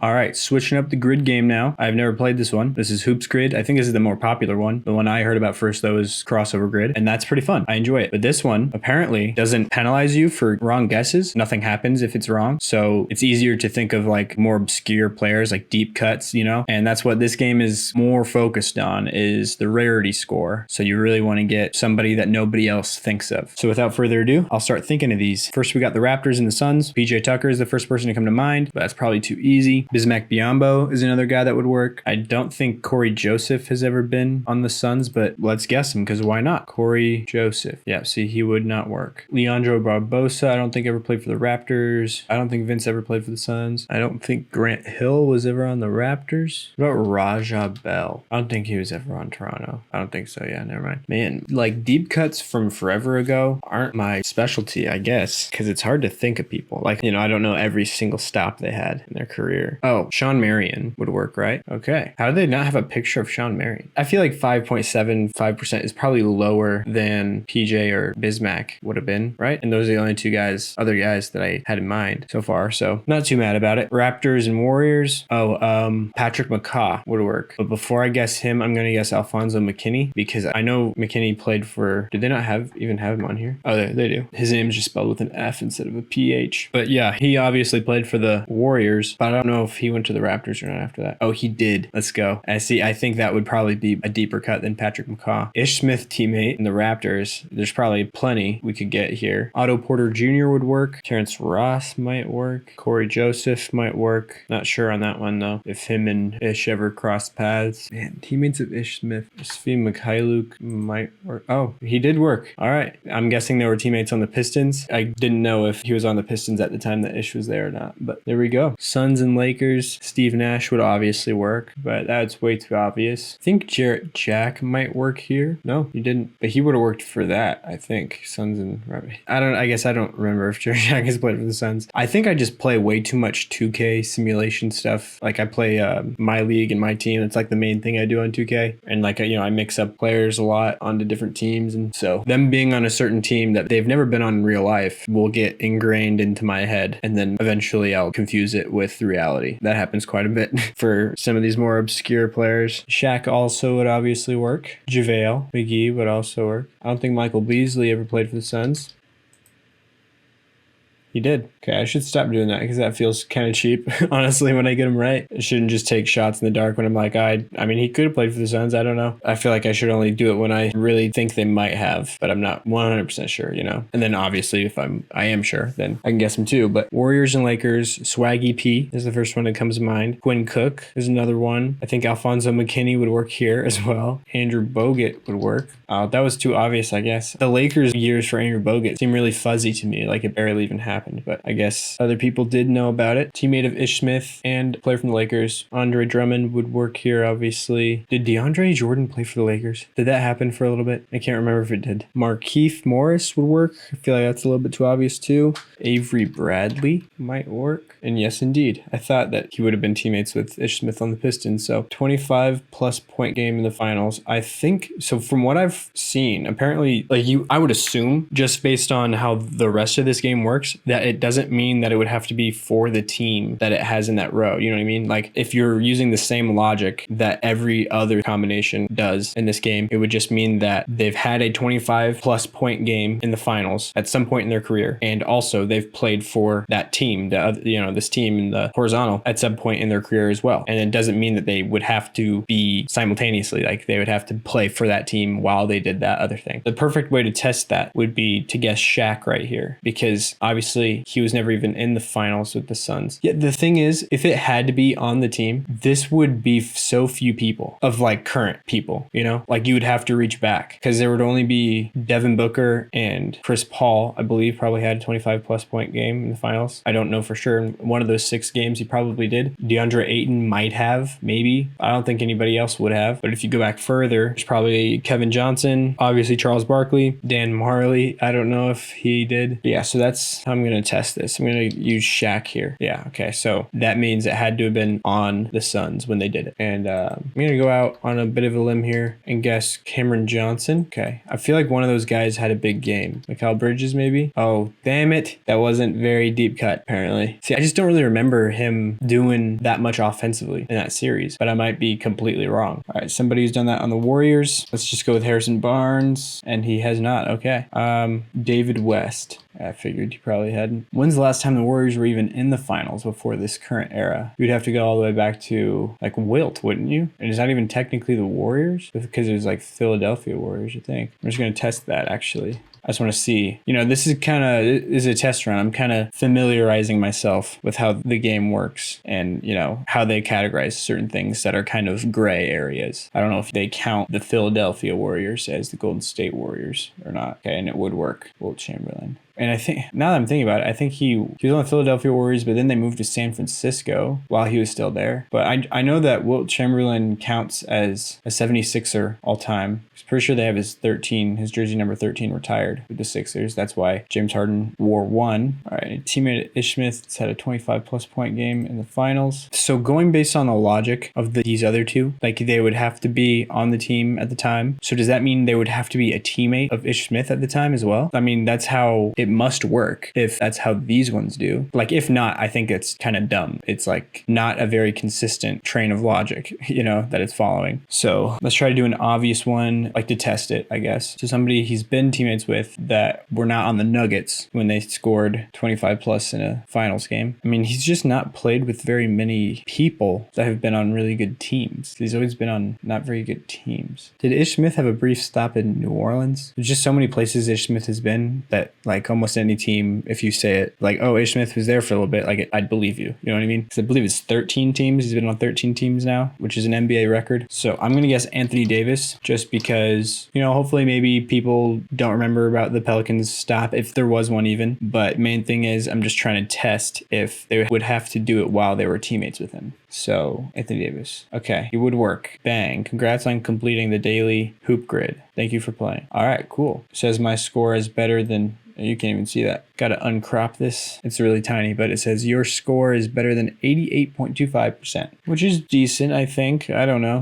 All right, switching up the grid game now. I've never played this one. This is Hoops Grid. I think this is the more popular one. The one I heard about first, though, is Crossover Grid, and that's pretty fun. I enjoy it. But this one apparently doesn't penalize you for wrong guesses. Nothing happens if it's wrong. So it's easier to think of like more obscure players, like deep cuts, you know? And that's what this game is more focused on, is the rarity score. So you really want to get somebody that nobody else thinks of. So without further ado, I'll start thinking of these. First, we got the Raptors and the Suns. PJ Tucker is the first person to come to mind, but that's probably too easy. Bismack Biyombo is another guy that would work. I don't think Corey Joseph has ever been on the Suns, but let's guess him because why not? Corey Joseph. Yeah, see, he would not work. Leandro Barbosa, I don't think ever played for the Raptors. I don't think Vince ever played for the Suns. I don't think Grant Hill was ever on the Raptors. What about Raja Bell? I don't think he was ever on Toronto. I don't think so. Yeah, never mind. Man, like deep cuts from forever ago aren't my specialty, I guess, because it's hard to think of people. Like, you know, I don't know every single stop they had in their career. Oh, Sean Marion would work, right? Okay. How do they not have a picture of Sean Marion? I feel like 5.75% is probably lower than PJ or Bismack would have been, right? And those are the only two guys, other guys that I had in mind so far. So not too mad about it. Raptors and Warriors. Oh, Patrick McCaw would work. But before I guess him, I'm going to guess Alfonso McKinney because I know McKinney played for, did they not even have him on here? Oh, they do. His name is just spelled with an F instead of a PH. But yeah, he obviously played for the Warriors, but I don't know if he went to the Raptors or not after that. Oh, he did. Let's go. I see. I think that would probably be a deeper cut than Patrick McCaw. Ish Smith teammate in the Raptors. There's probably plenty we could get here. Otto Porter Jr. would work. Terrence Ross might work. Corey Joseph might work. Not sure on that one though. If him and Ish ever crossed paths. Man, teammates of Ish Smith. Svi Mikhailuk might work. Oh, he did work. All right. I'm guessing they were teammates on the Pistons. I didn't know if he was on the Pistons at the time that Ish was there or not, but there we go. Suns and Lakers. Steve Nash would obviously work, but that's way too obvious. I think Jarrett Jack might work here. No, he didn't, but he would have worked for that, I think. Suns and I guess I don't remember if Jarrett Jack has played for the Suns. I think I just play way too much 2K simulation stuff. Like I play my league and my team. It's like the main thing I do on 2K. And like, you know, I mix up players a lot onto different teams. And so them being on a certain team that they've never been on in real life will get ingrained into my head. And then eventually I'll confuse it with reality. That happens quite a bit for some of these more obscure players. Shaq also would obviously work. JaVale McGee would also work. I don't think Michael Beasley ever played for the Suns. He did. Okay, I should stop doing that because that feels kind of cheap, honestly, when I get him right. I shouldn't just take shots in the dark when I'm like, I mean, he could have played for the Suns. I don't know. I feel like I should only do it when I really think they might have, but I'm not 100% sure, you know? And then obviously if I am sure, then I can guess him too. But Warriors and Lakers, Swaggy P is the first one that comes to mind. Quinn Cook is another one. I think Alfonso McKinney would work here as well. Andrew Bogut would work. That was too obvious, I guess. The Lakers years for Andrew Bogut seem really fuzzy to me, like it barely even happened, but I guess other people did know about it. Teammate of Ish Smith and player from the Lakers. Andre Drummond would work here, obviously. Did DeAndre Jordan play for the Lakers? Did that happen for a little bit? I can't remember if it did. Markieff Morris would work. I feel like that's a little bit too obvious too. Avery Bradley might work. And yes, indeed. I thought that he would have been teammates with Ish Smith on the Pistons. So 25 plus point game in the finals. I think, so from what I've seen, apparently, like I would assume just based on how the rest of this game works, that it doesn't mean that it would have to be for the team that it has in that row. You know what I mean? Like if you're using the same logic that every other combination does in this game, it would just mean that they've had a 25 plus point game in the finals at some point in their career. And also they've played for that team, this team in the horizontal at some point in their career as well. And it doesn't mean that they would have to be simultaneously, like they would have to play for that team while they did that other thing. The perfect way to test that would be to guess Shaq right here, because obviously he was never even in the finals with the Suns. Yet the thing is, if it had to be on the team, this would be so few people of like current people, you know, like you would have to reach back because there would only be Devin Booker and Chris Paul, I believe, probably had a 25 plus point game in the finals. I don't know for sure. In one of those 6 games, he probably did. DeAndre Ayton might have, maybe. I don't think anybody else would have. But if you go back further, there's probably Kevin Johnson, obviously Charles Barkley, Dan Marley. I don't know if he did. But yeah, so that's how I'm going going to test this. I'm going to use Shaq here. Yeah, okay. So that means it had to have been on the Suns when they did it. And I'm going to go out on a bit of a limb here and guess Cameron Johnson. Okay. I feel like one of those guys had a big game. Mikal Bridges, maybe? Oh, damn it. That wasn't very deep cut, apparently. See, I just don't really remember him doing that much offensively in that series, but I might be completely wrong. All right, somebody who's done that on the Warriors. Let's just go with Harrison Barnes, and he has not. Okay. David West. I figured you probably hadn't. When's the last time the Warriors were even in the finals before this current era? You'd have to go all the way back to like Wilt, wouldn't you? And it's not even technically the Warriors because it was like Philadelphia Warriors, I think. I'm just going to test that actually. I just want to see, this is a test run. I'm kind of familiarizing myself with how the game works and, how they categorize certain things that are kind of gray areas. I don't know if they count the Philadelphia Warriors as the Golden State Warriors or not. Okay, and it would work. Wilt Chamberlain. And I think, now that I'm thinking about it, I think he was on the Philadelphia Warriors, but then they moved to San Francisco while he was still there. But I know that Wilt Chamberlain counts as a 76er all time. I'm pretty sure they have his jersey number 13 retired with the Sixers. That's why James Harden wore 1. All right, a teammate at Ish Smith has had a 25-plus point game in the finals. So going based on the logic of these other two, like they would have to be on the team at the time. So does that mean they would have to be a teammate of Ish Smith at the time as well? I mean, that's how it must work if that's how these ones do. Like, if not, I think it's kind of dumb. It's like not a very consistent train of logic, that it's following. So let's try to do an obvious one, like to test it, I guess. So somebody he's been teammates with that were not on the Nuggets when they scored 25 plus in a finals game. I mean, he's just not played with very many people that have been on really good teams. He's always been on not very good teams. Did Ish Smith have a brief stop in New Orleans? There's just so many places Ish Smith has been that like almost any team, if you say it like, oh, Ish Smith was there for a little bit, like I'd believe you. You know what I mean? Because I believe it's 13 teams. He's been on 13 teams now, which is an NBA record. So I'm going to guess Anthony Davis just because, hopefully maybe people don't remember about the Pelicans stop, if there was one even. But main thing is I'm just trying to test if they would have to do it while they were teammates with him. So Anthony Davis. Okay, it would work. Bang. Congrats on completing the daily hoop grid. Thank you for playing. All right, cool. Says my score is better than... You can't even see that. Got to uncrop this. It's really tiny, but it says your score is better than 88.25%, which is decent, I think. I don't know.